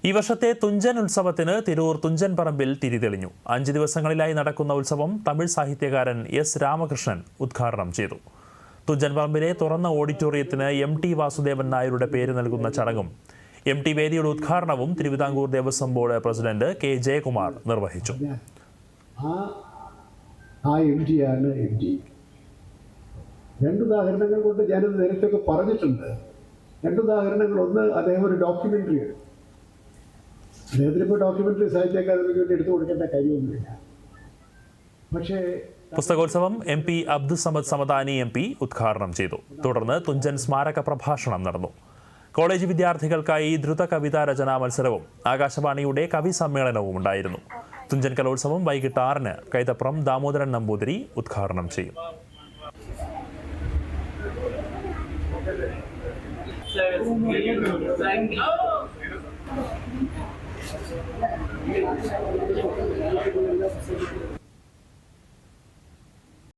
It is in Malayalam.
ഈ വർഷത്തെ തുഞ്ചൻ ഉത്സവത്തിന് തിരൂർ തുഞ്ചൻ പറമ്പിൽ തിരിതെളിഞ്ഞു. 5 ദിവസങ്ങളിലായി നടക്കുന്ന ഉത്സവം തമിഴ് സാഹിത്യകാരൻ എസ് രാമകൃഷ്ണൻ ഉദ്ഘാടനം ചെയ്തു. തുഞ്ചൻ പറമ്പിലെ തുറന്ന ഓഡിറ്റോറിയത്തിന് MT വാസുദേവൻ നായരുടെ പേര് നൽകുന്ന ചടങ്ങും MT വേദിയുടെ ഉദ്ഘാടനവും Thiruvithamkoor Devaswom board president K. Jayakumar നിർവഹിച്ചു. രണ്ട് ഉദാഹരണങ്ങൾ കൊണ്ട് ഞാനത് നേരത്തെ പറഞ്ഞിട്ടുണ്ട്. രണ്ട് ഉദാഹരണങ്ങൾ. ഒന്ന്, അദ്ദേഹം ഒരു ഡോക്യുമെൻ്ററി എടുത്തു. അദ്ദേഹത്തിന് ഇപ്പോൾ ഡോക്യുമെൻ്ററി സാഹിത്യ അക്കാദമിക്ക് വേണ്ടി എടുത്തു കൊടുക്കേണ്ട കാര്യമൊന്നുമില്ല. പക്ഷേ പുസ്തകോത്സവം MP അബ്ദുസമദ് സമദാനി MP ഉദ്ഘാടനം ചെയ്തു. തുടർന്ന് തുഞ്ചൻ സ്മാരക പ്രഭാഷണം നടന്നു. കോളേജ് വിദ്യാർത്ഥികൾക്കായി ദ്രുത കവിതാ രചനാ മത്സരവും ആകാശവാണിയുടെ കവി സമ്മേളനവും ഉണ്ടായിരുന്നു. തുഞ്ചൻ കലോത്സവം വൈകിട്ട് 6-ന് കൈതപ്രം ദാമോദരൻ നമ്പൂതിരി ഉദ്ഘാടനം ചെയ്യും. Thank you.